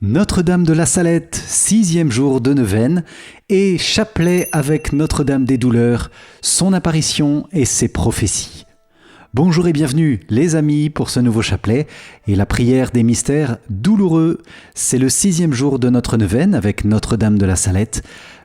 Notre-Dame de la Salette, 6e jour de neuvaine, et chapelet avec Notre-Dame des Douleurs, son apparition et ses prophéties. Bonjour et bienvenue les amis pour ce nouveau chapelet et la prière des mystères douloureux. C'est le 6e jour de notre neuvaine avec Notre-Dame de la Salette.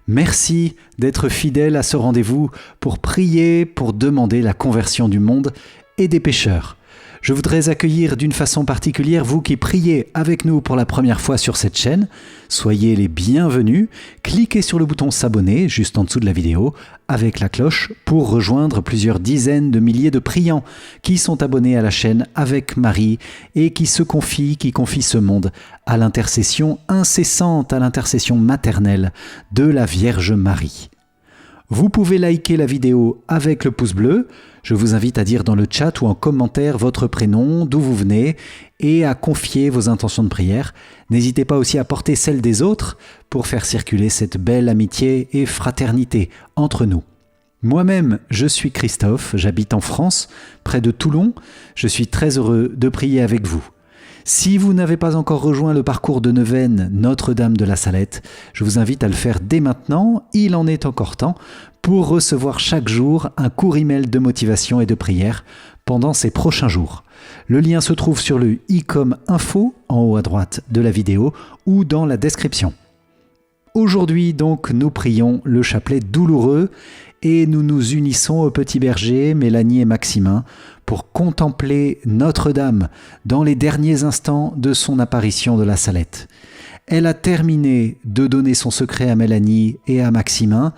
Merci d'être fidèles à ce rendez-vous pour prier, pour demander la conversion du monde et des pécheurs. Je voudrais accueillir d'une façon particulière vous qui priez avec nous pour la première fois sur cette chaîne. Soyez les bienvenus. Cliquez sur le bouton s'abonner juste en dessous de la vidéo avec la cloche pour rejoindre plusieurs dizaines de milliers de priants qui sont abonnés à la chaîne avec Marie et qui confient ce monde à l'intercession incessante, à l'intercession maternelle de la Vierge Marie. Vous pouvez liker la vidéo avec le pouce bleu. Je vous invite à dire dans le chat ou en commentaire votre prénom, d'où vous venez et à confier vos intentions de prière. N'hésitez pas aussi à porter celles des autres pour faire circuler cette belle amitié et fraternité entre nous. Moi-même, je suis Christophe, j'habite en France, près de Toulon. Je suis très heureux de prier avec vous. Si vous n'avez pas encore rejoint le parcours de neuvaine Notre-Dame de la Salette, je vous invite à le faire dès maintenant, il en est encore temps, pour recevoir chaque jour un court email de motivation et de prière pendant ces prochains jours. Le lien se trouve sur le i-com info en haut à droite de la vidéo ou dans la description. Aujourd'hui donc, nous prions le chapelet douloureux et nous nous unissons aux petits bergers Mélanie et Maximin pour contempler Notre-Dame dans les derniers instants de son apparition de la Salette. Elle a terminé de donner son secret à Mélanie et à Maximin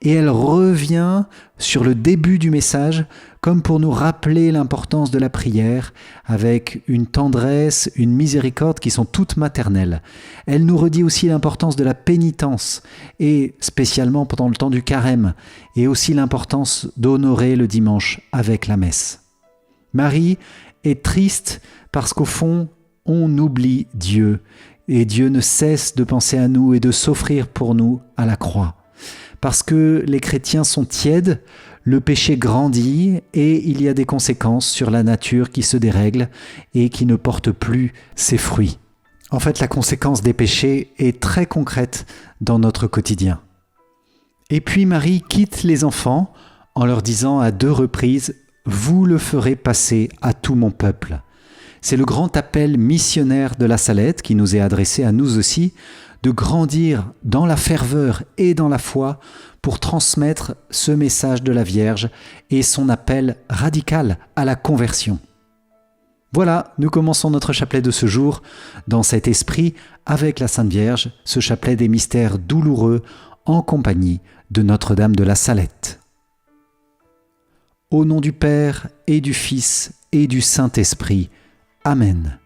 et elle revient sur le début du message comme pour nous rappeler l'importance de la prière avec une tendresse, une miséricorde qui sont toutes maternelles. Elle nous redit aussi l'importance de la pénitence et spécialement pendant le temps du carême et aussi l'importance d'honorer le dimanche avec la messe. Marie est triste parce qu'au fond, on oublie Dieu et Dieu ne cesse de penser à nous et de s'offrir pour nous à la croix. Parce que les chrétiens sont tièdes, le péché grandit et il y a des conséquences sur la nature qui se dérègle et qui ne porte plus ses fruits. En fait, la conséquence des péchés est très concrète dans notre quotidien. Et puis Marie quitte les enfants en leur disant à 2 reprises « Vous le ferez passer à tout mon peuple ». C'est le grand appel missionnaire de la Salette qui nous est adressé à nous aussi, de grandir dans la ferveur et dans la foi pour transmettre ce message de la Vierge et son appel radical à la conversion. Voilà, nous commençons notre chapelet de ce jour dans cet esprit avec la Sainte Vierge, ce chapelet des mystères douloureux en compagnie de Notre-Dame de la Salette. Au nom du Père et du Fils et du Saint-Esprit. Amen.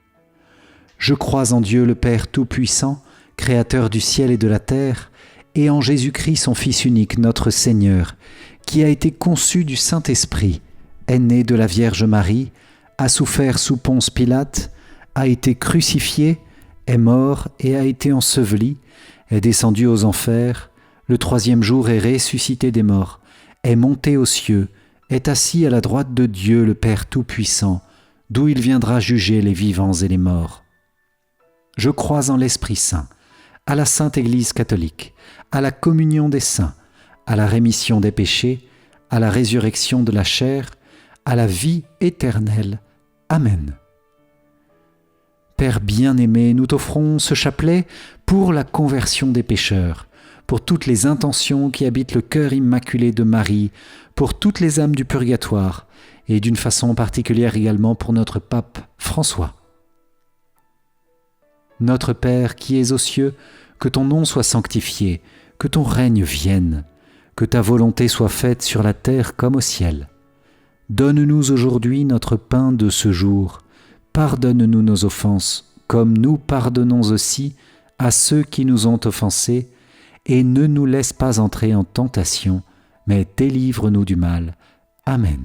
Je crois en Dieu le Père Tout-Puissant, Créateur du ciel et de la terre, et en Jésus-Christ son Fils unique, notre Seigneur, qui a été conçu du Saint-Esprit, est né de la Vierge Marie, a souffert sous Ponce Pilate, a été crucifié, est mort et a été enseveli, est descendu aux enfers, le 3e jour est ressuscité des morts, est monté aux cieux, est assis à la droite de Dieu le Père Tout-Puissant, d'où il viendra juger les vivants et les morts. Je crois en l'Esprit Saint, à la Sainte Église catholique, à la communion des saints, à la rémission des péchés, à la résurrection de la chair, à la vie éternelle. Amen. Père bien-aimé, nous t'offrons ce chapelet pour la conversion des pécheurs, pour toutes les intentions qui habitent le cœur immaculé de Marie, pour toutes les âmes du purgatoire, et d'une façon particulière également pour notre pape François. Notre Père qui es aux cieux, que ton nom soit sanctifié, que ton règne vienne, que ta volonté soit faite sur la terre comme au ciel. Donne-nous aujourd'hui notre pain de ce jour. Pardonne-nous nos offenses, comme nous pardonnons aussi à ceux qui nous ont offensés, et ne nous laisse pas entrer en tentation, mais délivre-nous du mal. Amen.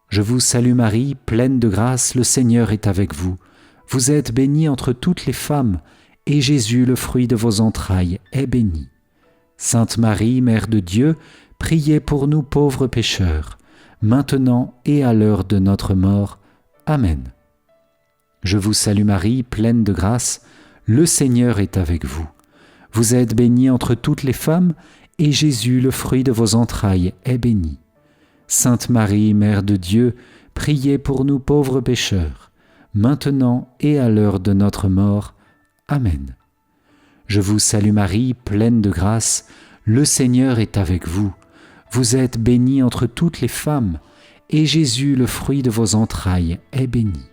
Je vous salue Marie, pleine de grâce, le Seigneur est avec vous. Vous êtes bénie entre toutes les femmes, et Jésus, le fruit de vos entrailles, est béni. Sainte Marie, Mère de Dieu, priez pour nous pauvres pécheurs, maintenant et à l'heure de notre mort. Amen. Je vous salue Marie, pleine de grâce, le Seigneur est avec vous. Vous êtes bénie entre toutes les femmes, et Jésus, le fruit de vos entrailles, est béni. Sainte Marie, Mère de Dieu, priez pour nous pauvres pécheurs, maintenant et à l'heure de notre mort. Amen. Je vous salue Marie, pleine de grâce, le Seigneur est avec vous. Vous êtes bénie entre toutes les femmes, et Jésus, le fruit de vos entrailles, est béni.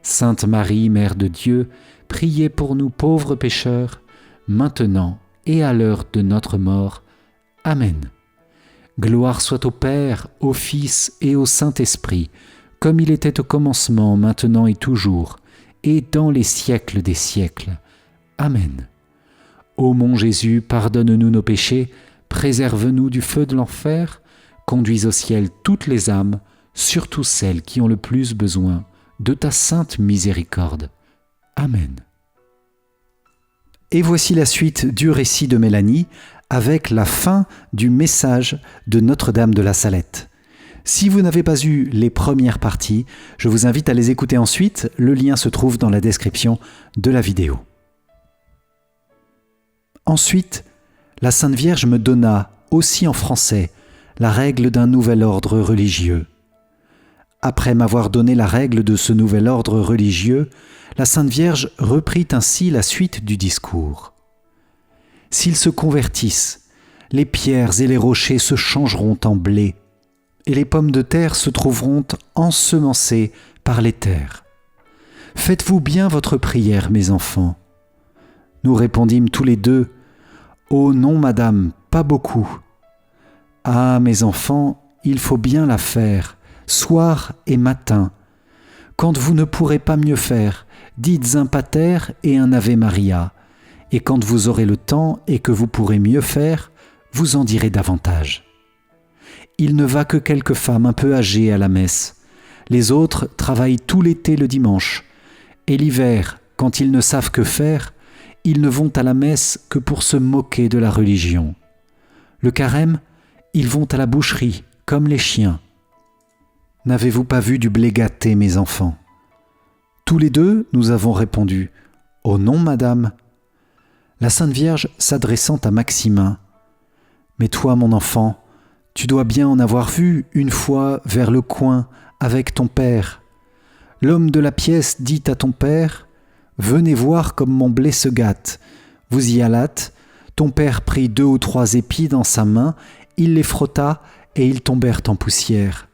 Sainte Marie, Mère de Dieu, priez pour nous pauvres pécheurs, maintenant et à l'heure de notre mort. Amen. Gloire soit au Père, au Fils et au Saint-Esprit, comme il était au commencement, maintenant et toujours, et dans les siècles des siècles. Amen. Ô mon Jésus, pardonne-nous nos péchés, préserve-nous du feu de l'enfer, conduis au ciel toutes les âmes, surtout celles qui ont le plus besoin de ta sainte miséricorde. Amen. Et voici la suite du récit de Mélanie avec la fin du message de Notre-Dame de la Salette. Si vous n'avez pas eu les premières parties, je vous invite à les écouter ensuite. Le lien se trouve dans la description de la vidéo. Ensuite, la Sainte Vierge me donna, aussi en français, la règle d'un nouvel ordre religieux. Après m'avoir donné la règle de ce nouvel ordre religieux, la Sainte Vierge reprit ainsi la suite du discours. S'ils se convertissent, les pierres et les rochers se changeront en blé, et les pommes de terre se trouveront ensemencées par les terres. Faites-vous bien votre prière, mes enfants. Nous répondîmes tous les deux, « Oh non, madame, pas beaucoup. » « Ah, mes enfants, il faut bien la faire, soir et matin. Quand vous ne pourrez pas mieux faire, dites un pater et un Ave Maria, et quand vous aurez le temps et que vous pourrez mieux faire, vous en direz davantage. Il ne va que quelques femmes un peu âgées à la messe. Les autres travaillent tout l'été le dimanche, et l'hiver, quand ils ne savent que faire, ils ne vont à la messe que pour se moquer de la religion. Le carême, ils vont à la boucherie, comme les chiens. N'avez-vous pas vu du blé gâté, mes enfants ? Tous les deux, nous avons répondu « Oh non, madame !» La Sainte Vierge s'adressant à Maximin « Mais toi, mon enfant, tu dois bien en avoir vu une fois vers le coin avec ton père. L'homme de la pièce dit à ton père « Venez voir comme mon blé se gâte. » Vous y allâtes, ton père prit 2 ou 3 épis dans sa main, il les frotta et ils tombèrent en poussière.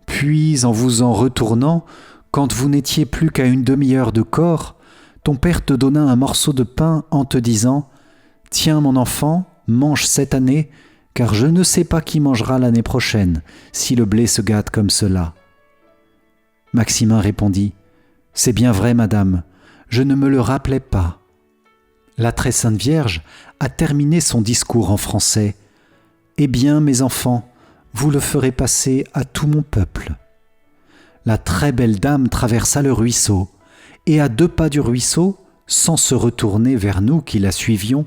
Puis, en vous en retournant, quand vous n'étiez plus qu'à une demi-heure de corps, ton père te donna un morceau de pain en te disant « Tiens, mon enfant, mange cette année, car je ne sais pas qui mangera l'année prochaine, si le blé se gâte comme cela. » Maximin répondit « C'est bien vrai, madame, je ne me le rappelais pas. » La très sainte Vierge a terminé son discours en français. « Eh bien, mes enfants, vous le ferez passer à tout mon peuple. » La très belle dame traversa le ruisseau, et à 2 pas du ruisseau, sans se retourner vers nous qui la suivions,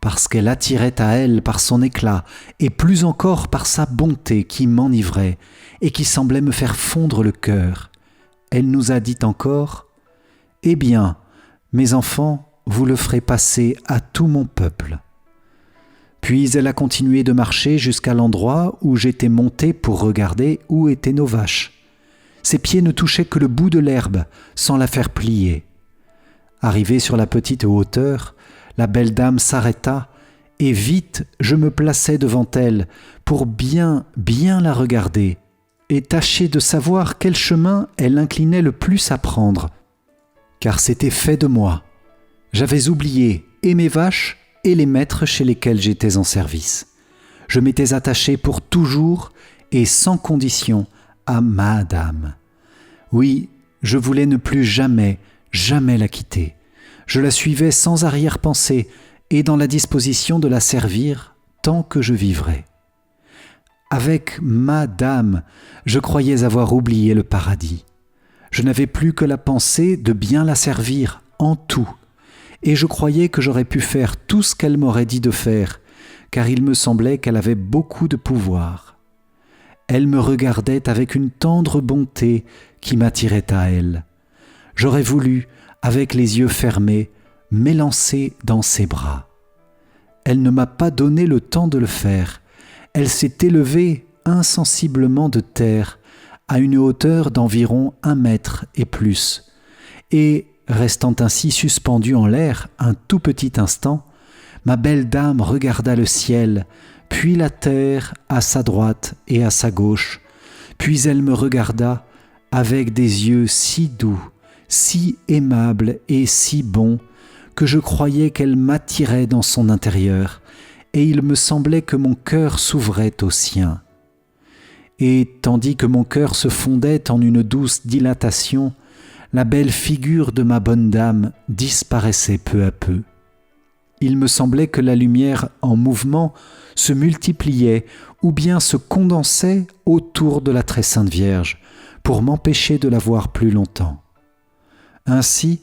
parce qu'elle attirait à elle par son éclat, et plus encore par sa bonté qui m'enivrait, et qui semblait me faire fondre le cœur, elle nous a dit encore « Eh bien, mes enfants, vous le ferez passer à tout mon peuple. » Puis elle a continué de marcher jusqu'à l'endroit où j'étais monté pour regarder où étaient nos vaches. Ses pieds ne touchaient que le bout de l'herbe, sans la faire plier. Arrivée sur la petite hauteur, la belle dame s'arrêta, et vite je me plaçai devant elle pour bien la regarder, et tâcher de savoir quel chemin elle inclinait le plus à prendre. Car c'était fait de moi. J'avais oublié et mes vaches et les maîtres chez lesquels j'étais en service. Je m'étais attaché pour toujours et sans condition à madame. Oui, je voulais ne plus jamais la quitter. Je la suivais sans arrière-pensée et dans la disposition de la servir tant que je vivrais. Avec madame, je croyais avoir oublié le paradis. Je n'avais plus que la pensée de bien la servir en tout, et je croyais que j'aurais pu faire tout ce qu'elle m'aurait dit de faire, car il me semblait qu'elle avait beaucoup de pouvoir. Elle me regardait avec une tendre bonté qui m'attirait à elle. J'aurais voulu, avec les yeux fermés, m'élancer dans ses bras. Elle ne m'a pas donné le temps de le faire. Elle s'est élevée insensiblement de terre, à une hauteur d'environ 1 mètre et plus, et, restant ainsi suspendue en l'air un tout petit instant, ma belle dame regarda le ciel, puis la terre à sa droite et à sa gauche, puis elle me regarda avec des yeux si doux, si aimables et si bons, que je croyais qu'elle m'attirait dans son intérieur, et il me semblait que mon cœur s'ouvrait au sien. Et tandis que mon cœur se fondait en une douce dilatation, la belle figure de ma bonne dame disparaissait peu à peu. Il me semblait que la lumière en mouvement se multipliait ou bien se condensait autour de la très sainte Vierge pour m'empêcher de la voir plus longtemps. Ainsi,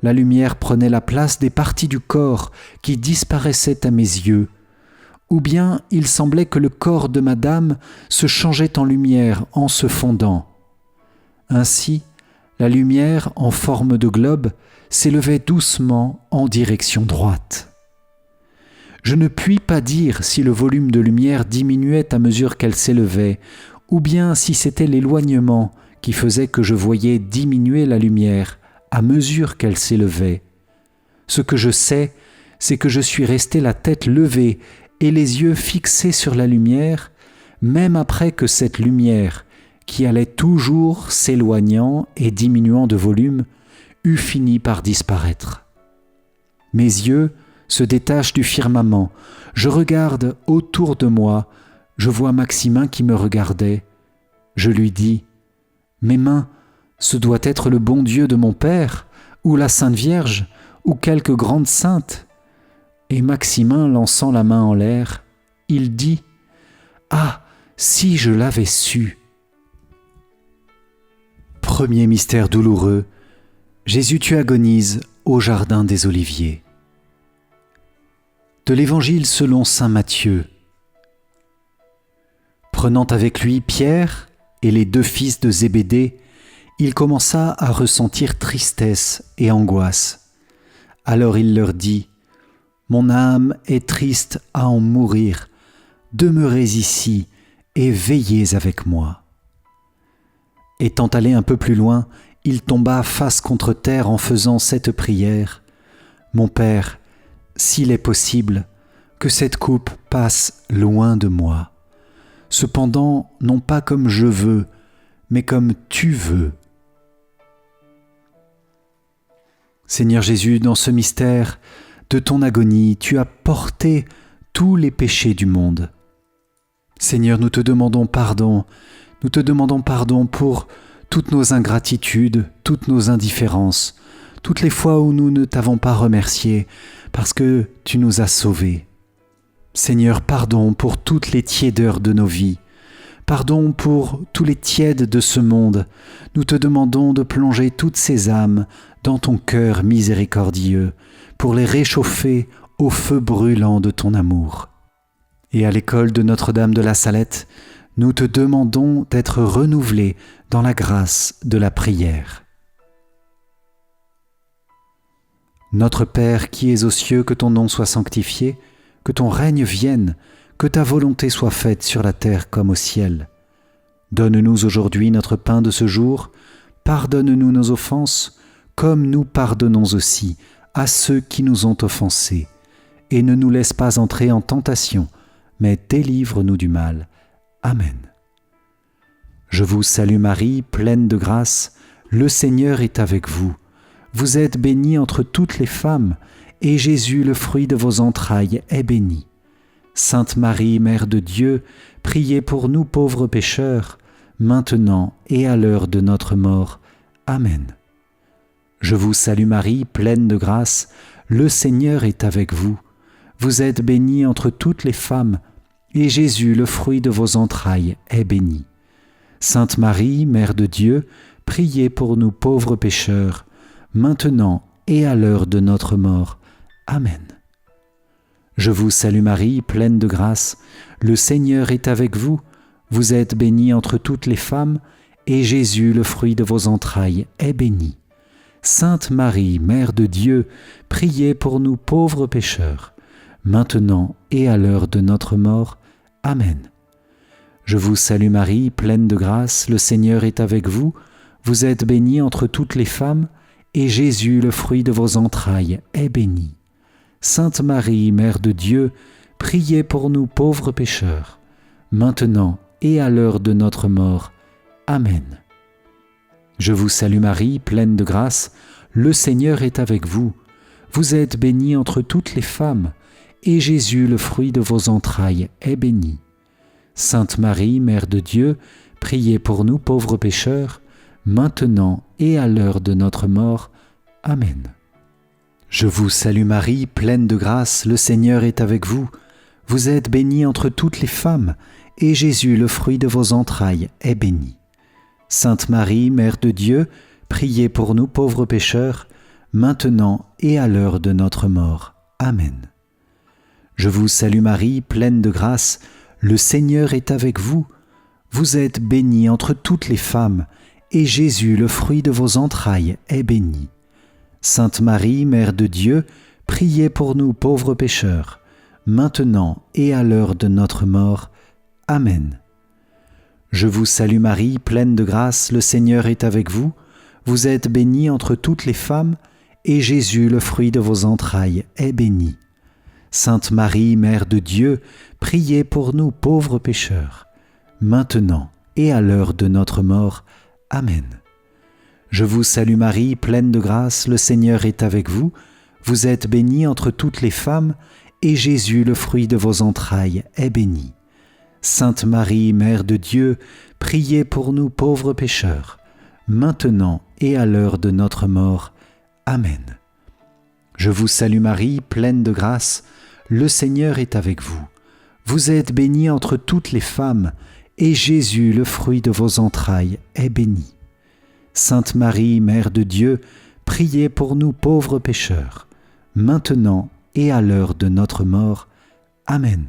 la lumière prenait la place des parties du corps qui disparaissaient à mes yeux, ou bien il semblait que le corps de madame se changeait en lumière en se fondant. Ainsi, la lumière en forme de globe s'élevait doucement en direction droite. Je ne puis pas dire si le volume de lumière diminuait à mesure qu'elle s'élevait, ou bien si c'était l'éloignement qui faisait que je voyais diminuer la lumière à mesure qu'elle s'élevait. Ce que je sais, c'est que je suis resté la tête levée et les yeux fixés sur la lumière, même après que cette lumière, qui allait toujours s'éloignant et diminuant de volume, eut fini par disparaître. Mes yeux se détachent du firmament, je regarde autour de moi, je vois Maximin qui me regardait. Je lui dis « Mes mains, ce doit être le bon Dieu de mon Père, ou la Sainte Vierge, ou quelque grande sainte. » Et Maximin, lançant la main en l'air, il dit « Ah, si je l'avais su !» Premier mystère douloureux, Jésus tu agonises au jardin des Oliviers. De l'Évangile selon saint Matthieu. Prenant avec lui Pierre et les 2 fils de Zébédée, il commença à ressentir tristesse et angoisse. Alors il leur dit « Mon âme est triste à en mourir, demeurez ici et veillez avec moi. » Étant allé un peu plus loin, il tomba face contre terre en faisant cette prière. « Mon Père, s'il est possible, que cette coupe passe loin de moi. Cependant, non pas comme je veux, mais comme tu veux. » Seigneur Jésus, dans ce mystère de ton agonie, tu as porté tous les péchés du monde. Seigneur, nous te demandons pardon pour toutes nos ingratitudes, toutes nos indifférences, toutes les fois où nous ne t'avons pas remercié parce que tu nous as sauvés. Seigneur, pardon pour toutes les tiédeurs de nos vies. Pardon pour tous les tièdes de ce monde. Nous te demandons de plonger toutes ces âmes dans ton cœur miséricordieux pour les réchauffer au feu brûlant de ton amour. Et à l'école de Notre-Dame de la Salette, nous te demandons d'être renouvelés dans la grâce de la prière. Notre Père qui es aux cieux, que ton nom soit sanctifié, que ton règne vienne, que ta volonté soit faite sur la terre comme au ciel. Donne-nous aujourd'hui notre pain de ce jour, pardonne-nous nos offenses, comme nous pardonnons aussi à ceux qui nous ont offensés, et ne nous laisse pas entrer en tentation, mais délivre-nous du mal. Amen. Je vous salue Marie, pleine de grâce, le Seigneur est avec vous. Vous êtes bénie entre toutes les femmes, et Jésus, le fruit de vos entrailles, est béni. Sainte Marie, Mère de Dieu, priez pour nous pauvres pécheurs, maintenant et à l'heure de notre mort. Amen. Je vous salue Marie, pleine de grâce, le Seigneur est avec vous. Vous êtes bénie entre toutes les femmes, et Jésus, le fruit de vos entrailles, est béni. Sainte Marie, Mère de Dieu, priez pour nous pauvres pécheurs, maintenant et à l'heure de notre mort. Amen. Je vous salue Marie, pleine de grâce, le Seigneur est avec vous. Vous êtes bénie entre toutes les femmes, et Jésus, le fruit de vos entrailles, est béni. Sainte Marie, Mère de Dieu, priez pour nous pauvres pécheurs, maintenant et à l'heure de notre mort. Amen. Je vous salue Marie, pleine de grâce, le Seigneur est avec vous. Vous êtes bénie entre toutes les femmes, et Jésus, le fruit de vos entrailles, est béni. Sainte Marie, Mère de Dieu, priez pour nous pauvres pécheurs, maintenant et à l'heure de notre mort. Amen. Je vous salue Marie, pleine de grâce, le Seigneur est avec vous. Vous êtes bénie entre toutes les femmes, et Jésus, le fruit de vos entrailles, est béni. Sainte Marie, Mère de Dieu, priez pour nous pauvres pécheurs, maintenant et à l'heure de notre mort. Amen. Je vous salue Marie, pleine de grâce, le Seigneur est avec vous. Vous êtes bénie entre toutes les femmes, et Jésus, le fruit de vos entrailles, est béni. Sainte Marie, Mère de Dieu, priez pour nous pauvres pécheurs, maintenant et à l'heure de notre mort. Amen. Je vous salue Marie, pleine de grâce, le Seigneur est avec vous. Vous êtes bénie entre toutes les femmes, et Jésus, le fruit de vos entrailles, est béni. Sainte Marie, Mère de Dieu, priez pour nous pauvres pécheurs, maintenant et à l'heure de notre mort. Amen. Je vous salue Marie, pleine de grâce, le Seigneur est avec vous. Vous êtes bénie entre toutes les femmes, et Jésus, le fruit de vos entrailles, est béni. Sainte Marie, Mère de Dieu, priez pour nous pauvres pécheurs, maintenant et à l'heure de notre mort. Amen. Je vous salue Marie, pleine de grâce, le Seigneur est avec vous. Vous êtes bénie entre toutes les femmes, et Jésus, le fruit de vos entrailles, est béni. Sainte Marie, Mère de Dieu, priez pour nous pauvres pécheurs, maintenant et à l'heure de notre mort. Amen. Je vous salue Marie, pleine de grâce, le Seigneur est avec vous. Vous êtes bénie entre toutes les femmes, et Jésus, le fruit de vos entrailles, est béni. Sainte Marie, Mère de Dieu, priez pour nous pauvres pécheurs, maintenant et à l'heure de notre mort. Amen.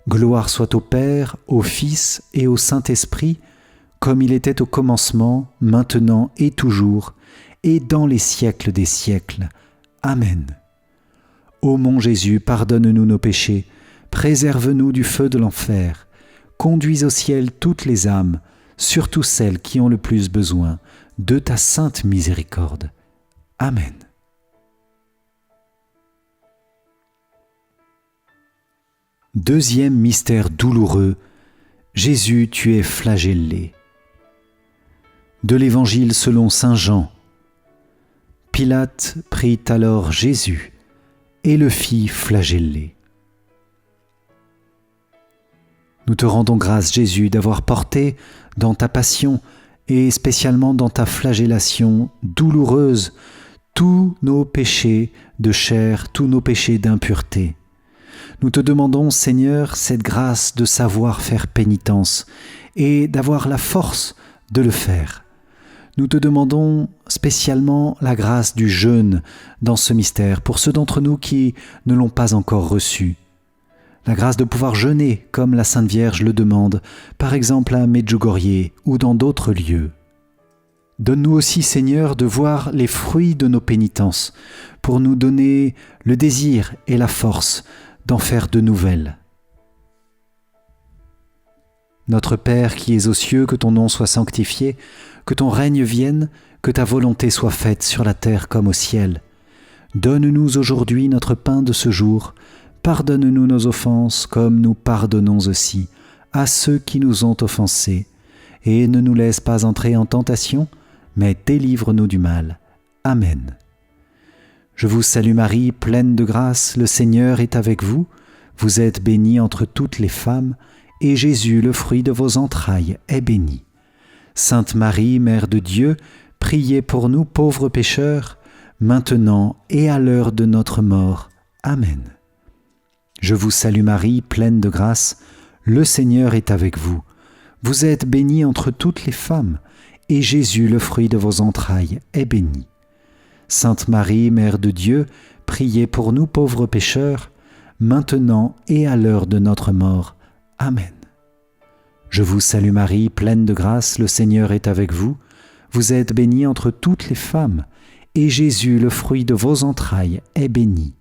Gloire soit au Père, au Fils et au Saint-Esprit, comme il était au commencement, maintenant et toujours, et dans les siècles des siècles. Amen. Ô mon Jésus, pardonne-nous nos péchés, préserve-nous du feu de l'enfer, conduis au ciel toutes les âmes, surtout celles qui ont le plus besoin de ta sainte miséricorde. Amen. Deuxième mystère douloureux, Jésus, tu es flagellé. De l'Évangile selon saint Jean. Pilate prit alors Jésus et le fit flageller. Nous te rendons grâce, Jésus, d'avoir porté dans ta passion et spécialement dans ta flagellation douloureuse tous nos péchés de chair, tous nos péchés d'impureté. Nous te demandons, Seigneur, cette grâce de savoir faire pénitence et d'avoir la force de le faire. Nous te demandons spécialement la grâce du jeûne dans ce mystère pour ceux d'entre nous qui ne l'ont pas encore reçu. La grâce de pouvoir jeûner comme la Sainte Vierge le demande, par exemple à Medjugorje ou dans d'autres lieux. Donne-nous aussi, Seigneur, de voir les fruits de nos pénitences pour nous donner le désir et la force d'en faire de nouvelles. Notre Père qui es aux cieux, que ton nom soit sanctifié, que ton règne vienne, que ta volonté soit faite sur la terre comme au ciel. Donne-nous aujourd'hui notre pain de ce jour. Pardonne-nous nos offenses comme nous pardonnons aussi à ceux qui nous ont offensés. Et ne nous laisse pas entrer en tentation, mais délivre-nous du mal. Amen. Je vous salue Marie, pleine de grâce, le Seigneur est avec vous. Vous êtes bénie entre toutes les femmes, et Jésus, le fruit de vos entrailles, est béni. Sainte Marie, Mère de Dieu, priez pour nous pauvres pécheurs, maintenant et à l'heure de notre mort. Amen. Je vous salue Marie, pleine de grâce, le Seigneur est avec vous. Vous êtes bénie entre toutes les femmes, et Jésus, le fruit de vos entrailles, est béni. Sainte Marie, Mère de Dieu, priez pour nous pauvres pécheurs, maintenant et à l'heure de notre mort. Amen. Je vous salue Marie, pleine de grâce, le Seigneur est avec vous. Vous êtes bénie entre toutes les femmes, et Jésus, le fruit de vos entrailles, est béni.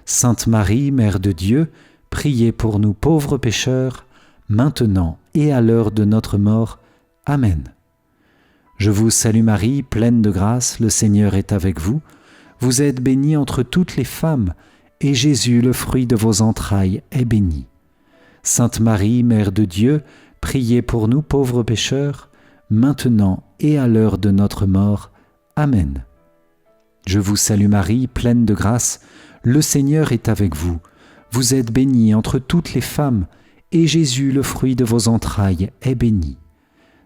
Sainte Marie, Mère de Dieu, priez pour nous pauvres pécheurs, maintenant et à l'heure de notre mort. Amen. Je vous salue Marie, pleine de grâce, le Seigneur est avec vous. Vous êtes bénie entre toutes les femmes, et Jésus, le fruit de vos entrailles, est béni. Sainte Marie, Mère de Dieu, priez pour nous pauvres pécheurs, maintenant et à l'heure de notre mort. Amen. Je vous salue Marie, pleine de grâce, le Seigneur est avec vous. Vous êtes bénie entre toutes les femmes, et Jésus, le fruit de vos entrailles, est béni.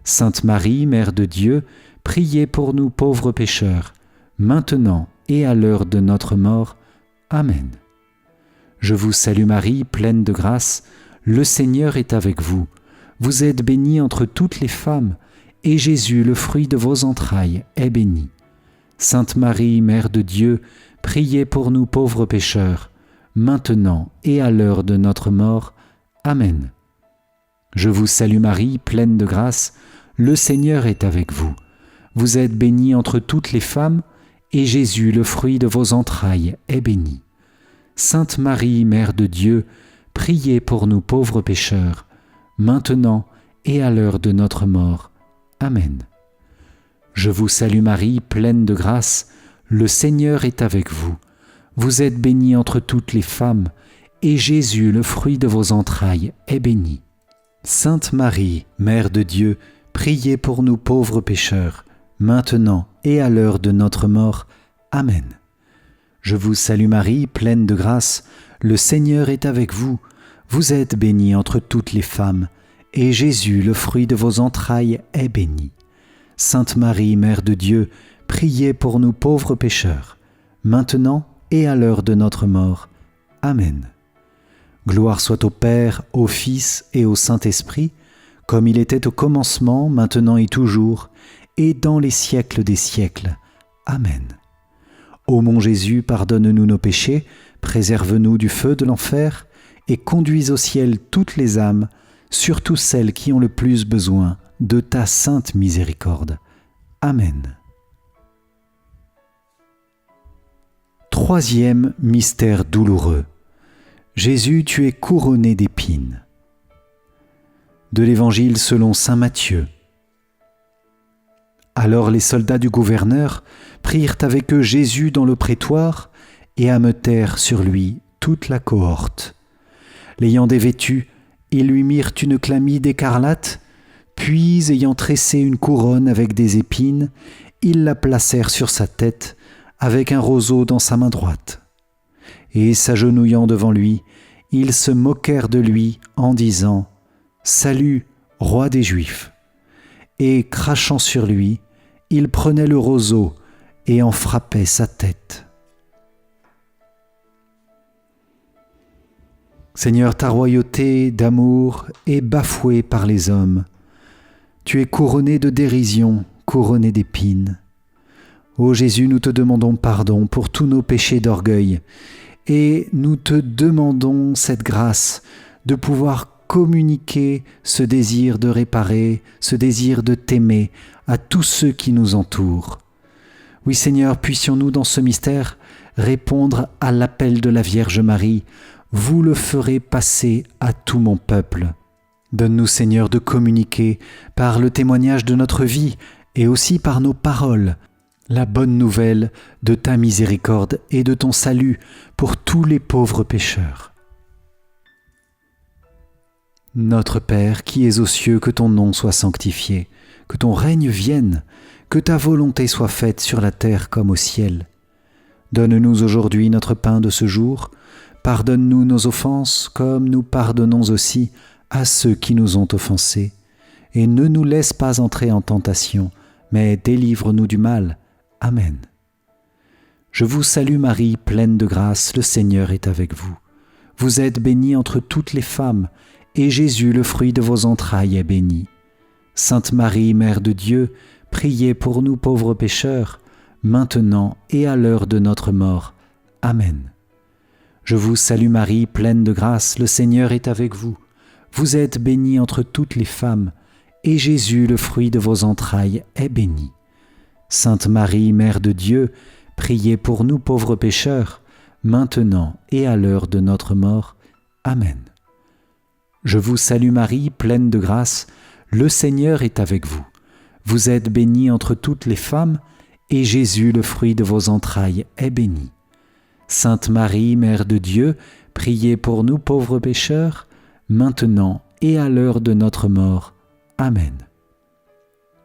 Sainte Marie, Mère de Dieu, priez pour nous pauvres pécheurs, maintenant et à l'heure de notre mort. Amen. Je vous salue Marie, pleine de grâce, le Seigneur est avec vous. Vous êtes bénie entre toutes les femmes, et Jésus, le fruit de vos entrailles, est béni. Sainte Marie, Mère de Dieu, priez pour nous pauvres pécheurs, maintenant et à l'heure de notre mort. Amen. Je vous salue Marie, pleine de grâce, le Seigneur est avec vous. Vous êtes bénie entre toutes les femmes, et Jésus, le fruit de vos entrailles, est béni. Sainte Marie, Mère de Dieu, priez pour nous pauvres pécheurs, maintenant et à l'heure de notre mort. Amen. Je vous salue Marie, pleine de grâce, le Seigneur est avec vous. Vous êtes bénie entre toutes les femmes, et Jésus, le fruit de vos entrailles, est béni. Sainte Marie, Mère de Dieu, priez pour nous pauvres pécheurs, maintenant et à l'heure de notre mort. Amen. Je vous salue Marie, pleine de grâce, le Seigneur est avec vous. Vous êtes bénie entre toutes les femmes, et Jésus, le fruit de vos entrailles, est béni. Sainte Marie, Mère de Dieu, priez pour nous pauvres pécheurs, maintenant et à l'heure de notre mort. Amen. Gloire soit au Père, au Fils et au Saint-Esprit, comme il était au commencement, maintenant et toujours, et dans les siècles des siècles. Amen. Ô mon Jésus, pardonne-nous nos péchés, préserve-nous du feu de l'enfer, et conduis au ciel toutes les âmes, surtout celles qui ont le plus besoin de ta sainte miséricorde. Amen. Troisième mystère douloureux. Jésus, tu es couronné d'épines. De l'Évangile selon saint Matthieu. Alors les soldats du gouverneur prirent avec eux Jésus dans le prétoire et ameutèrent sur lui toute la cohorte. L'ayant dévêtu, ils lui mirent une chlamyde écarlate, puis ayant tressé une couronne avec des épines, ils la placèrent sur sa tête avec un roseau dans sa main droite. Et s'agenouillant devant lui, ils se moquèrent de lui en disant « Salut, roi des Juifs !» Et crachant sur lui, ils prenaient le roseau et en frappaient sa tête. Seigneur, ta royauté d'amour est bafouée par les hommes. Tu es couronné de dérision, couronné d'épines. Ô Jésus, nous te demandons pardon pour tous nos péchés d'orgueil et nous te demandons cette grâce de pouvoir communiquer ce désir de réparer, ce désir de t'aimer à tous ceux qui nous entourent. Oui Seigneur, puissions-nous dans ce mystère répondre à l'appel de la Vierge Marie. Vous le ferez passer à tout mon peuple. Donne-nous Seigneur de communiquer par le témoignage de notre vie et aussi par nos paroles la bonne nouvelle de ta miséricorde et de ton salut pour tous les pauvres pécheurs. Notre Père qui es aux cieux, que ton nom soit sanctifié, que ton règne vienne, que ta volonté soit faite sur la terre comme au ciel. Donne-nous aujourd'hui notre pain de ce jour, pardonne-nous nos offenses comme nous pardonnons aussi à ceux qui nous ont offensés, et ne nous laisse pas entrer en tentation, mais délivre-nous du mal. Amen. Je vous salue Marie, pleine de grâce, le Seigneur est avec vous. Vous êtes bénie entre toutes les femmes, et Jésus, le fruit de vos entrailles, est béni. Sainte Marie, Mère de Dieu, priez pour nous pauvres pécheurs, maintenant et à l'heure de notre mort. Amen. Je vous salue Marie, pleine de grâce, le Seigneur est avec vous. Vous êtes bénie entre toutes les femmes, et Jésus, le fruit de vos entrailles, est béni. Sainte Marie, Mère de Dieu, priez pour nous pauvres pécheurs, maintenant et à l'heure de notre mort. Amen. Je vous salue Marie, pleine de grâce, le Seigneur est avec vous. Vous êtes bénie entre toutes les femmes, et Jésus, le fruit de vos entrailles, est béni. Sainte Marie, Mère de Dieu, priez pour nous pauvres pécheurs, maintenant et à l'heure de notre mort. Amen.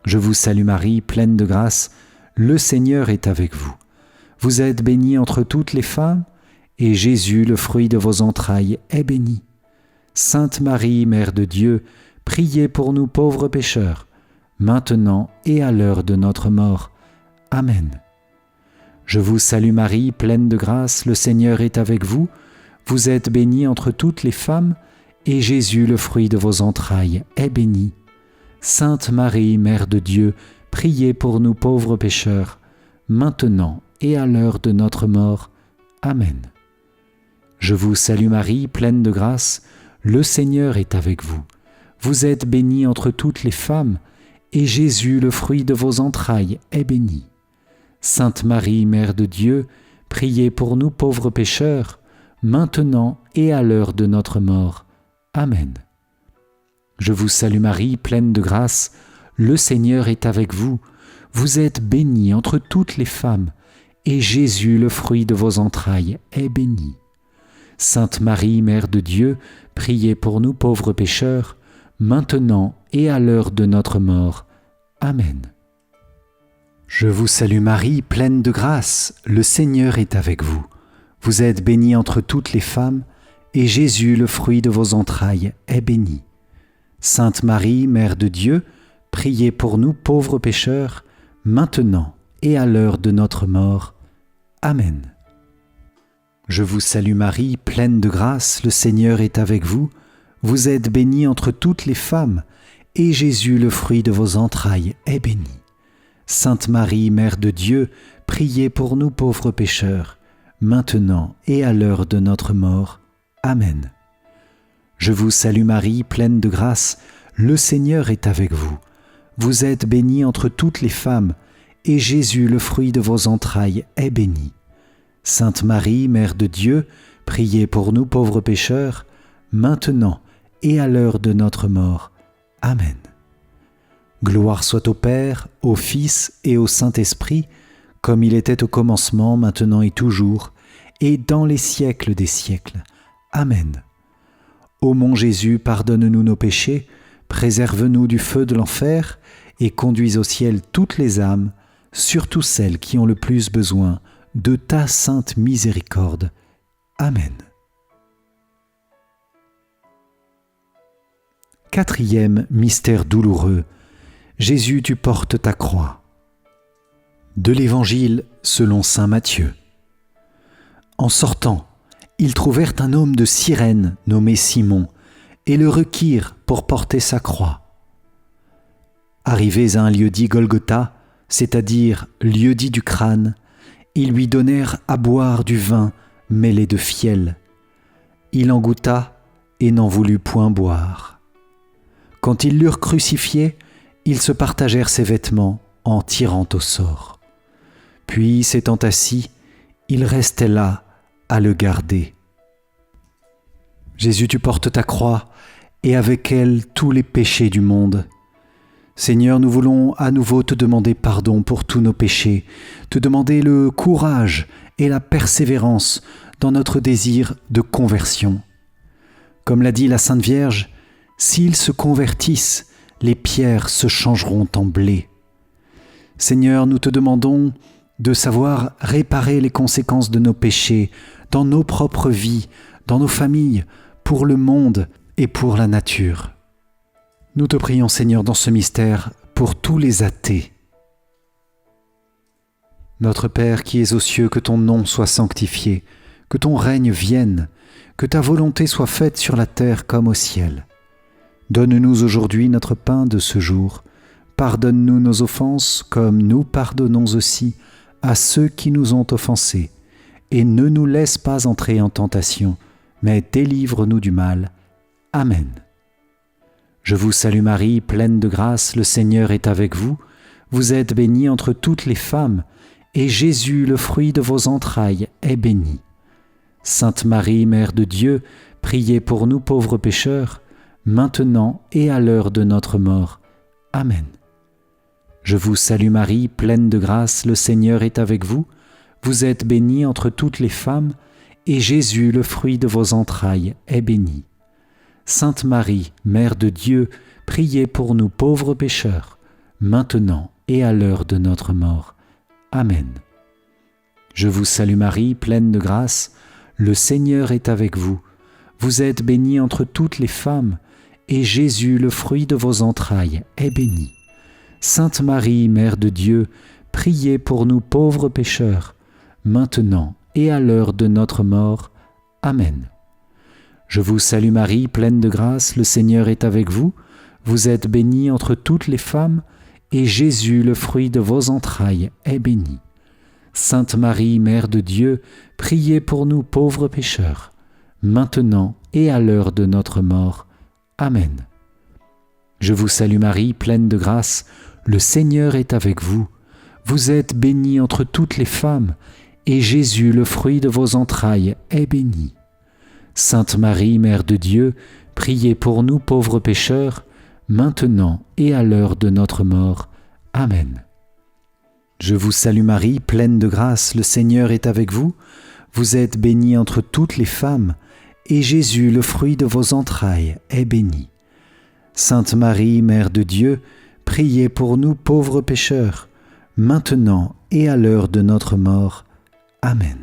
Je vous salue Marie, pleine de grâce, le Seigneur est avec vous. Vous êtes bénie entre toutes les femmes, et Jésus, le fruit de vos entrailles, est béni. Sainte Marie, Mère de Dieu, priez pour nous pauvres pécheurs, maintenant et à l'heure de notre mort. Amen. Je vous salue Marie, pleine de grâce, le Seigneur est avec vous. Vous êtes bénie entre toutes les femmes, et Jésus, le fruit de vos entrailles, est béni. Sainte Marie, Mère de Dieu, priez pour nous pauvres pécheurs, maintenant et à l'heure de notre mort. Amen. Je vous salue Marie, pleine de grâce, le Seigneur est avec vous. Vous êtes bénie entre toutes les femmes, et Jésus, le fruit de vos entrailles, est béni. Sainte Marie, Mère de Dieu, priez pour nous pauvres pécheurs, maintenant et à l'heure de notre mort. Amen. Je vous salue Marie, pleine de grâce, le Seigneur est avec vous. Vous êtes bénie entre toutes les femmes, et Jésus, le fruit de vos entrailles, est béni. Sainte Marie, Mère de Dieu, priez pour nous pauvres pécheurs, maintenant et à l'heure de notre mort. Amen. Je vous salue Marie, pleine de grâce, le Seigneur est avec vous. Vous êtes bénie entre toutes les femmes, et Jésus, le fruit de vos entrailles, est béni. Sainte Marie, Mère de Dieu, priez pour nous pauvres pécheurs, maintenant et à l'heure de notre mort. Amen. Je vous salue Marie, pleine de grâce, le Seigneur est avec vous. Vous êtes bénie entre toutes les femmes, et Jésus, le fruit de vos entrailles, est béni. Sainte Marie, Mère de Dieu, priez pour nous pauvres pécheurs, maintenant et à l'heure de notre mort. Amen. Je vous salue Marie, pleine de grâce, le Seigneur est avec vous. Vous êtes bénie entre toutes les femmes, et Jésus, le fruit de vos entrailles, est béni. Sainte Marie, Mère de Dieu, priez pour nous pauvres pécheurs, maintenant et à l'heure de notre mort. Amen. Gloire soit au Père, au Fils et au Saint-Esprit, comme il était au commencement, maintenant et toujours, et dans les siècles des siècles. Amen. Ô mon Jésus, pardonne-nous nos péchés, préserve-nous du feu de l'enfer, et conduis au ciel toutes les âmes, surtout celles qui ont le plus besoin de ta sainte miséricorde. Amen. Quatrième mystère douloureux. Jésus, tu portes ta croix. De l'Évangile selon saint Matthieu. En sortant, ils trouvèrent un homme de Cyrène nommé Simon et le requirent pour porter sa croix. Arrivés à un lieu dit Golgotha, c'est-à-dire lieu dit du crâne, ils lui donnèrent à boire du vin mêlé de fiel. Il en goûta et n'en voulut point boire. Quand ils l'eurent crucifié, ils se partagèrent ses vêtements en tirant au sort. Puis, s'étant assis, ils restaient là à le garder. Jésus, tu portes ta croix, et avec elle tous les péchés du monde. Seigneur, nous voulons à nouveau te demander pardon pour tous nos péchés, te demander le courage et la persévérance dans notre désir de conversion. Comme l'a dit la Sainte Vierge, s'ils se convertissent, les pierres se changeront en blé. Seigneur, nous te demandons de savoir réparer les conséquences de nos péchés dans nos propres vies, dans nos familles, pour le monde et pour la nature. Nous te prions, Seigneur, dans ce mystère, pour tous les athées. Notre Père qui es aux cieux, que ton nom soit sanctifié, que ton règne vienne, que ta volonté soit faite sur la terre comme au ciel. Donne-nous aujourd'hui notre pain de ce jour. Pardonne-nous nos offenses, comme nous pardonnons aussi à ceux qui nous ont offensés. Et ne nous laisse pas entrer en tentation, mais délivre-nous du mal. Amen. Je vous salue Marie, pleine de grâce, le Seigneur est avec vous. Vous êtes bénie entre toutes les femmes, et Jésus, le fruit de vos entrailles, est béni. Sainte Marie, Mère de Dieu, priez pour nous pauvres pécheurs, maintenant et à l'heure de notre mort. Amen. Je vous salue Marie, pleine de grâce, le Seigneur est avec vous. Vous êtes bénie entre toutes les femmes, et Jésus, le fruit de vos entrailles, est béni. Sainte Marie, Mère de Dieu, priez pour nous pauvres pécheurs, maintenant et à l'heure de notre mort. Amen. Je vous salue Marie, pleine de grâce, le Seigneur est avec vous. Vous êtes bénie entre toutes les femmes, et Jésus, le fruit de vos entrailles, est béni. Sainte Marie, Mère de Dieu, priez pour nous pauvres pécheurs, maintenant et à l'heure de notre mort. Amen. Je vous salue Marie, pleine de grâce, le Seigneur est avec vous. Vous êtes bénie entre toutes les femmes, et Jésus, le fruit de vos entrailles, est béni. Sainte Marie, Mère de Dieu, priez pour nous pauvres pécheurs, maintenant et à l'heure de notre mort. Amen. Je vous salue Marie, pleine de grâce, le Seigneur est avec vous. Vous êtes bénie entre toutes les femmes, et Jésus, le fruit de vos entrailles, est béni. Sainte Marie, Mère de Dieu, priez pour nous pauvres pécheurs, maintenant et à l'heure de notre mort. Amen. Je vous salue Marie, pleine de grâce, le Seigneur est avec vous. Vous êtes bénie entre toutes les femmes, et Jésus, le fruit de vos entrailles, est béni. Sainte Marie, Mère de Dieu, priez pour nous pauvres pécheurs, maintenant et à l'heure de notre mort. Amen.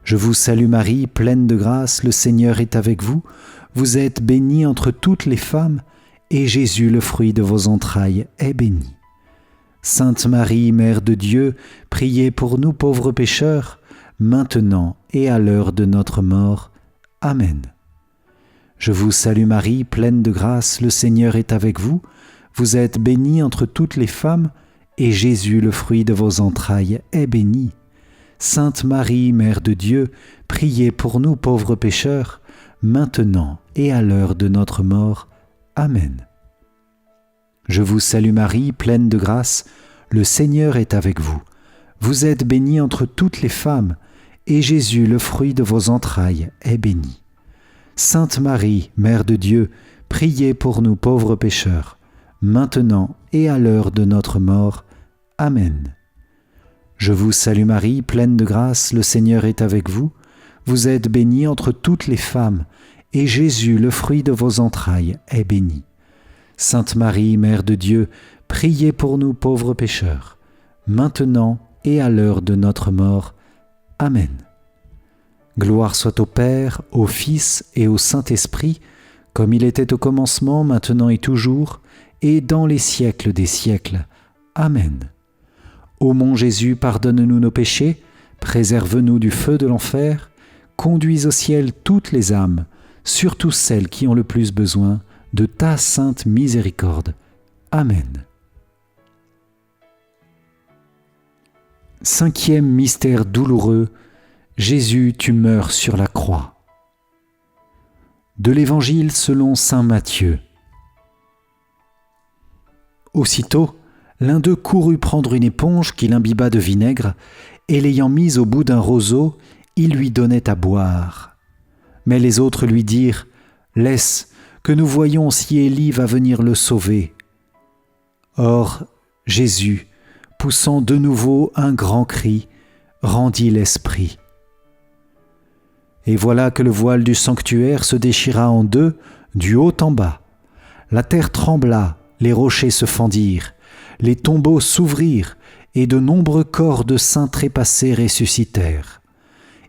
Je vous salue Marie, pleine de grâce, le Seigneur est avec vous. Vous êtes bénie entre toutes les femmes, et Jésus, le fruit de vos entrailles, est béni. Sainte Marie, Mère de Dieu, priez pour nous pauvres pécheurs, maintenant et à l'heure de notre mort. Amen. Je vous salue Marie, pleine de grâce, le Seigneur est avec vous. Vous êtes bénie entre toutes les femmes, et Jésus, le fruit de vos entrailles, est béni. Sainte Marie, Mère de Dieu, priez pour nous pauvres pécheurs, maintenant et à l'heure de notre mort. Amen. Je vous salue Marie, pleine de grâce, le Seigneur est avec vous. Vous êtes bénie entre toutes les femmes, et Jésus, le fruit de vos entrailles, est béni. Sainte Marie, Mère de Dieu, priez pour nous pauvres pécheurs, maintenant et à l'heure de notre mort. Amen. Je vous salue Marie, pleine de grâce, le Seigneur est avec vous. Vous êtes bénie entre toutes les femmes, et Jésus, le fruit de vos entrailles, est béni. Sainte Marie, Mère de Dieu, priez pour nous pauvres pécheurs, maintenant et à l'heure de notre mort. Amen. Gloire soit au Père, au Fils et au Saint-Esprit, comme il était au commencement, maintenant et toujours, et dans les siècles des siècles. Amen. Ô mon Jésus, pardonne-nous nos péchés, préserve-nous du feu de l'enfer, conduis au ciel toutes les âmes, surtout celles qui ont le plus besoin de ta sainte miséricorde. Amen. Cinquième mystère douloureux, Jésus, tu meurs sur la croix. De l'Évangile selon saint Matthieu. Aussitôt, l'un d'eux courut prendre une éponge qu'il imbiba de vinaigre, et l'ayant mise au bout d'un roseau, il lui donnait à boire. Mais les autres lui dirent « Laisse, que nous voyons si Élie va venir le sauver. » Or, Jésus, poussant de nouveau un grand cri, rendit l'esprit. Et voilà que le voile du sanctuaire se déchira en deux, du haut en bas. La terre trembla, les rochers se fendirent, les tombeaux s'ouvrirent, et de nombreux corps de saints trépassés ressuscitèrent.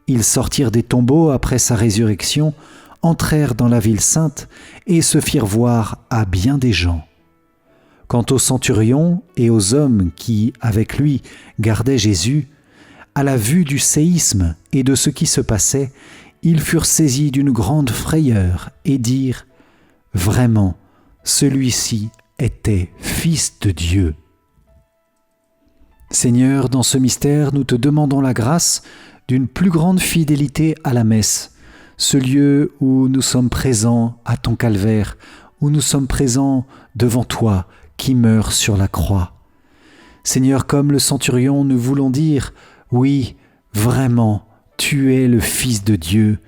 Ils sortirent des tombeaux après sa résurrection, entrèrent dans la ville sainte et se firent voir à bien des gens. Quant au centurion et aux hommes qui, avec lui, gardaient Jésus, à la vue du séisme et de ce qui se passait, ils furent saisis d'une grande frayeur et dirent « Vraiment, celui-ci était Fils de Dieu. » Seigneur, dans ce mystère, nous te demandons la grâce d'une plus grande fidélité à la messe, ce lieu où nous sommes présents à ton calvaire, où nous sommes présents devant toi qui meurs sur la croix. Seigneur, comme le centurion, nous voulons dire, oui, vraiment, tu es le Fils de Dieu,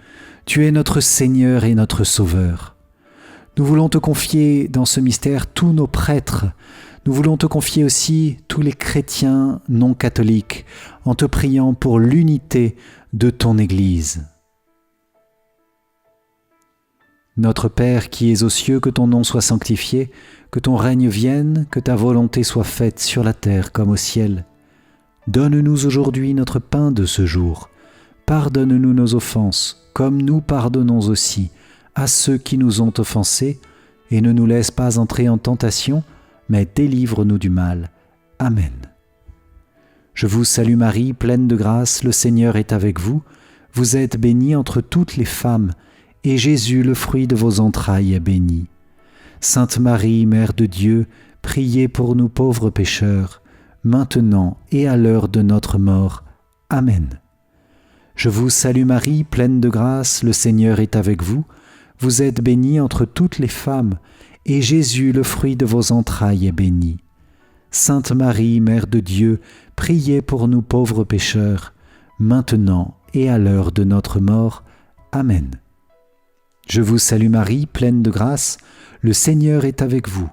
tu es notre Seigneur et notre Sauveur. Nous voulons te confier dans ce mystère tous nos prêtres. Nous voulons te confier aussi tous les chrétiens non catholiques en te priant pour l'unité de ton Église. Notre Père qui es aux cieux, que ton nom soit sanctifié, que ton règne vienne, que ta volonté soit faite sur la terre comme au ciel. Donne-nous aujourd'hui notre pain de ce jour. Pardonne-nous nos offenses, comme nous pardonnons aussi à ceux qui nous ont offensés, et ne nous laisse pas entrer en tentation, mais délivre-nous du mal. Amen. Je vous salue Marie, pleine de grâce, le Seigneur est avec vous. Vous êtes bénie entre toutes les femmes, et Jésus, le fruit de vos entrailles, est béni. Sainte Marie, Mère de Dieu, priez pour nous pauvres pécheurs, maintenant et à l'heure de notre mort. Amen. Je vous salue Marie, pleine de grâce, le Seigneur est avec vous. Vous êtes bénie entre toutes les femmes, et Jésus, le fruit de vos entrailles, est béni. Sainte Marie, Mère de Dieu, priez pour nous pauvres pécheurs, maintenant et à l'heure de notre mort. Amen. Je vous salue Marie, pleine de grâce, le Seigneur est avec vous.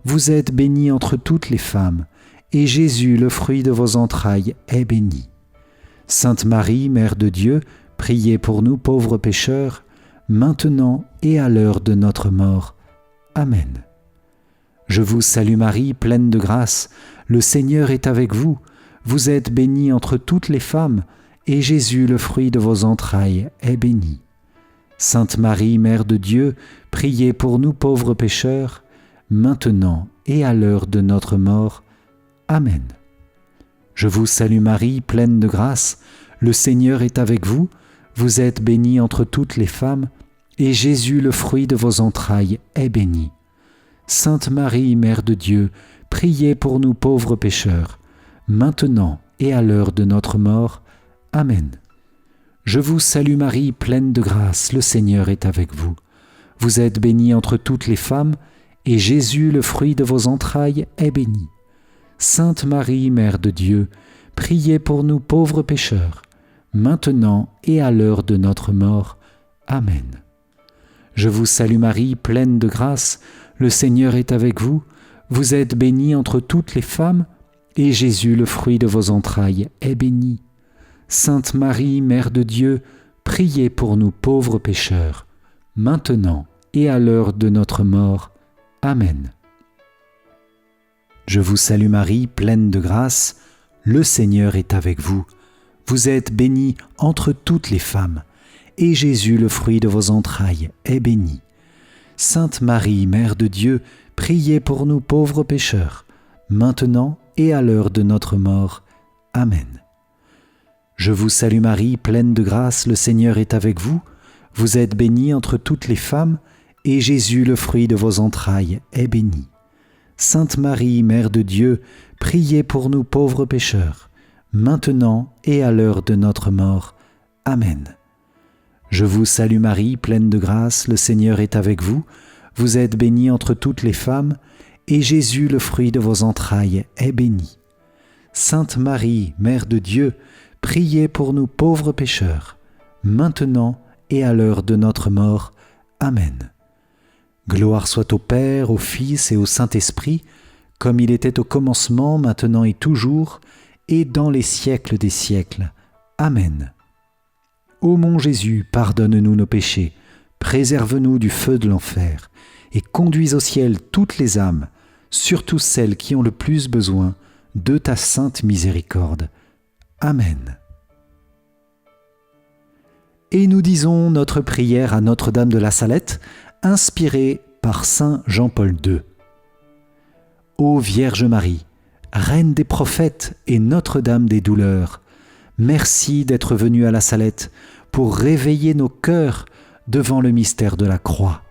Vous êtes bénie entre toutes les femmes, et Jésus, le fruit de vos entrailles, est béni. Sainte Marie, Mère de Dieu, priez pour nous pauvres pécheurs, maintenant et à l'heure de notre mort. Amen. Je vous salue Marie, pleine de grâce, le Seigneur est avec vous. Vous êtes bénie entre toutes les femmes, et Jésus, le fruit de vos entrailles, est béni. Sainte Marie, Mère de Dieu, priez pour nous pauvres pécheurs, maintenant et à l'heure de notre mort. Amen. Je vous salue Marie, pleine de grâce, le Seigneur est avec vous. Vous êtes bénie entre toutes les femmes, et Jésus, le fruit de vos entrailles, est béni. Sainte Marie, Mère de Dieu, priez pour nous pauvres pécheurs, maintenant et à l'heure de notre mort. Amen. Je vous salue Marie, pleine de grâce, le Seigneur est avec vous. Vous êtes bénie entre toutes les femmes, et Jésus, le fruit de vos entrailles, est béni. Sainte Marie, Mère de Dieu, priez pour nous pauvres pécheurs, maintenant et à l'heure de notre mort. Amen. Je vous salue Marie, pleine de grâce, le Seigneur est avec vous. Vous êtes bénie entre toutes les femmes, et Jésus, le fruit de vos entrailles, est béni. Sainte Marie, Mère de Dieu, priez pour nous pauvres pécheurs, maintenant et à l'heure de notre mort. Amen. Je vous salue Marie, pleine de grâce, le Seigneur est avec vous. Vous êtes bénie entre toutes les femmes, et Jésus, le fruit de vos entrailles, est béni. Sainte Marie, Mère de Dieu, priez pour nous pauvres pécheurs, maintenant et à l'heure de notre mort. Amen. Je vous salue Marie, pleine de grâce, le Seigneur est avec vous. Vous êtes bénie entre toutes les femmes, et Jésus, le fruit de vos entrailles, est béni. Sainte Marie, Mère de Dieu, priez pour nous pauvres pécheurs, maintenant et à l'heure de notre mort. Amen. Je vous salue Marie, pleine de grâce, le Seigneur est avec vous. Vous êtes bénie entre toutes les femmes, et Jésus, le fruit de vos entrailles, est béni. Sainte Marie, Mère de Dieu, priez pour nous pauvres pécheurs, maintenant et à l'heure de notre mort. Amen. Gloire soit au Père, au Fils et au Saint-Esprit, comme il était au commencement, maintenant et toujours, et dans les siècles des siècles. Amen. Ô mon Jésus, pardonne-nous nos péchés, préserve-nous du feu de l'enfer, et conduis au ciel toutes les âmes, surtout celles qui ont le plus besoin de ta sainte miséricorde. Amen. Et nous disons notre prière à Notre-Dame de la Salette, inspirée par saint Jean-Paul II. Ô Vierge Marie, Reine des prophètes et Notre-Dame des douleurs, merci d'être venue à la Salette pour réveiller nos cœurs devant le mystère de la croix.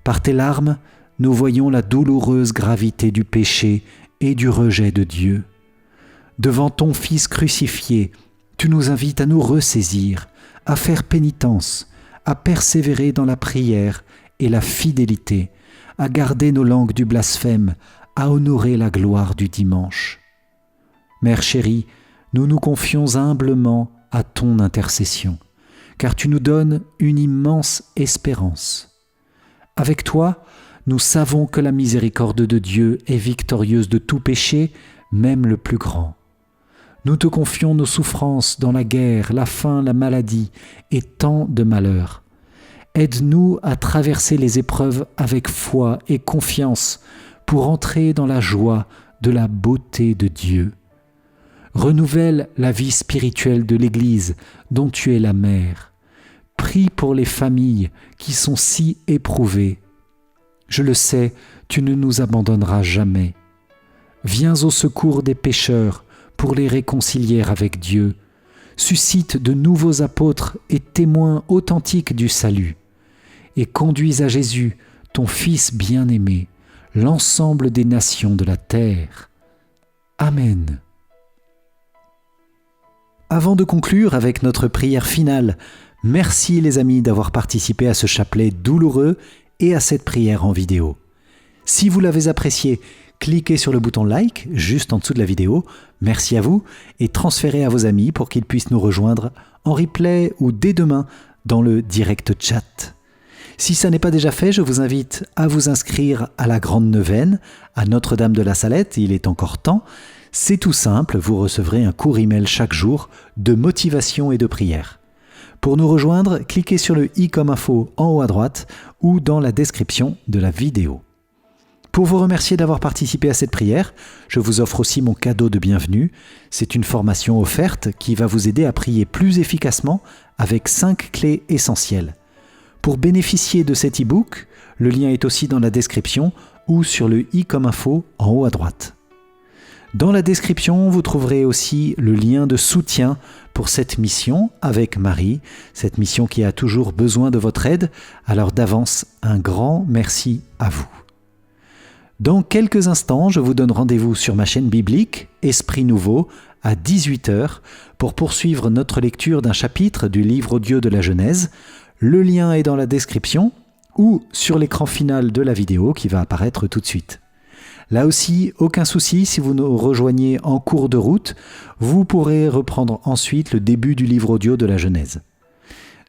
Par tes larmes, nous voyons la douloureuse gravité du péché et du rejet de Dieu. Devant ton Fils crucifié, tu nous invites à nous ressaisir, à faire pénitence, à persévérer dans la prière et la fidélité, à garder nos langues du blasphème, à honorer la gloire du dimanche. Mère chérie, nous nous confions humblement à ton intercession, car tu nous donnes une immense espérance. Avec toi, nous savons que la miséricorde de Dieu est victorieuse de tout péché, même le plus grand. Nous te confions nos souffrances dans la guerre, la faim, la maladie et tant de malheurs. Aide-nous à traverser les épreuves avec foi et confiance pour entrer dans la joie de la beauté de Dieu. Renouvelle la vie spirituelle de l'Église dont tu es la mère. Prie pour les familles qui sont si éprouvées. Je le sais, tu ne nous abandonneras jamais. Viens au secours des pécheurs pour les réconcilier avec Dieu. Suscite de nouveaux apôtres et témoins authentiques du salut. Et conduis à Jésus, ton Fils bien-aimé, l'ensemble des nations de la terre. Amen. Avant de conclure avec notre prière finale, merci les amis d'avoir participé à ce chapelet douloureux et à cette prière en vidéo. Si vous l'avez apprécié, cliquez sur le bouton like juste en dessous de la vidéo. Merci à vous et transférez à vos amis pour qu'ils puissent nous rejoindre en replay ou dès demain dans le direct chat. Si ça n'est pas déjà fait, je vous invite à vous inscrire à la Grande Neuvaine, à Notre-Dame de la Salette, il est encore temps. C'est tout simple, vous recevrez un court email chaque jour de motivation et de prière. Pour nous rejoindre, cliquez sur le i comme info en haut à droite ou dans la description de la vidéo. Pour vous remercier d'avoir participé à cette prière, je vous offre aussi mon cadeau de bienvenue. C'est une formation offerte qui va vous aider à prier plus efficacement avec 5 clés essentielles. Pour bénéficier de cet e-book, le lien est aussi dans la description ou sur le i comme info en haut à droite. Dans la description, vous trouverez aussi le lien de soutien pour cette mission avec Marie, cette mission qui a toujours besoin de votre aide. Alors d'avance, un grand merci à vous. Dans quelques instants, je vous donne rendez-vous sur ma chaîne biblique Esprit Nouveau à 18h pour poursuivre notre lecture d'un chapitre du livre audio de la Genèse. Le lien est dans la description ou sur l'écran final de la vidéo qui va apparaître tout de suite. Là aussi, aucun souci, si vous nous rejoignez en cours de route, vous pourrez reprendre ensuite le début du livre audio de la Genèse.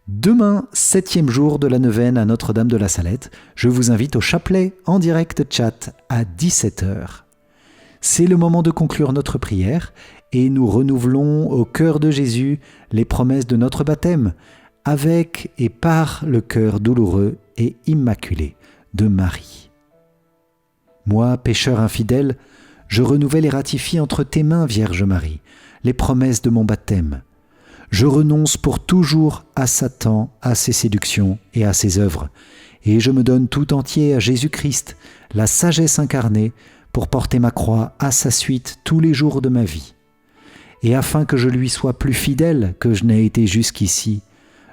Demain, 7e jour de la neuvaine à Notre-Dame de la Salette, je vous invite au chapelet en direct chat à 17h. C'est le moment de conclure notre prière et nous renouvelons au cœur de Jésus les promesses de notre baptême avec et par le cœur douloureux et immaculé de Marie. Moi, pécheur infidèle, je renouvelle et ratifie entre tes mains, Vierge Marie, les promesses de mon baptême. Je renonce pour toujours à Satan, à ses séductions et à ses œuvres, et je me donne tout entier à Jésus-Christ, la sagesse incarnée, pour porter ma croix à sa suite tous les jours de ma vie. Et afin que je lui sois plus fidèle que je n'ai été jusqu'ici,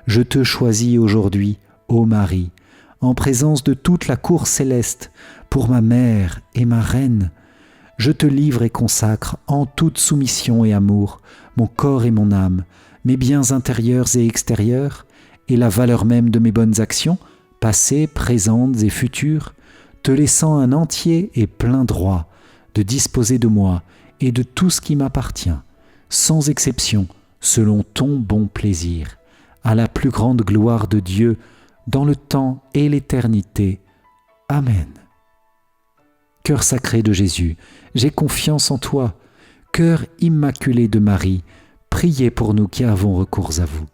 je te choisis aujourd'hui, ô Marie, en présence de toute la cour céleste, pour ma mère et ma reine. Je te livre et consacre en toute soumission et amour mon corps et mon âme, mes biens intérieurs et extérieurs, et la valeur même de mes bonnes actions, passées, présentes et futures, te laissant un entier et plein droit de disposer de moi et de tout ce qui m'appartient, sans exception, selon ton bon plaisir, à la plus grande gloire de Dieu, dans le temps et l'éternité. Amen. Cœur sacré de Jésus, j'ai confiance en toi. Cœur immaculé de Marie, priez pour nous qui avons recours à vous.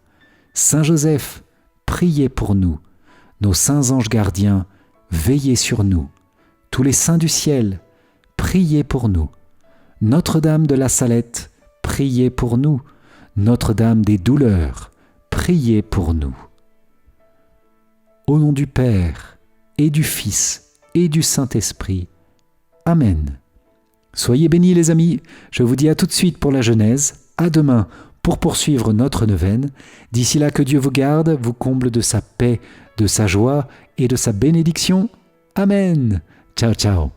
Saint Joseph, priez pour nous. Nos saints anges gardiens, veillez sur nous. Tous les saints du ciel, priez pour nous. Notre-Dame de la Salette, priez pour nous. Notre-Dame des douleurs, priez pour nous. Au nom du Père, et du Fils, et du Saint-Esprit. Amen. Soyez bénis les amis, je vous dis à tout de suite pour la Genèse, à demain pour poursuivre notre neuvaine. D'ici là, que Dieu vous garde, vous comble de sa paix, de sa joie et de sa bénédiction. Amen. Ciao, ciao.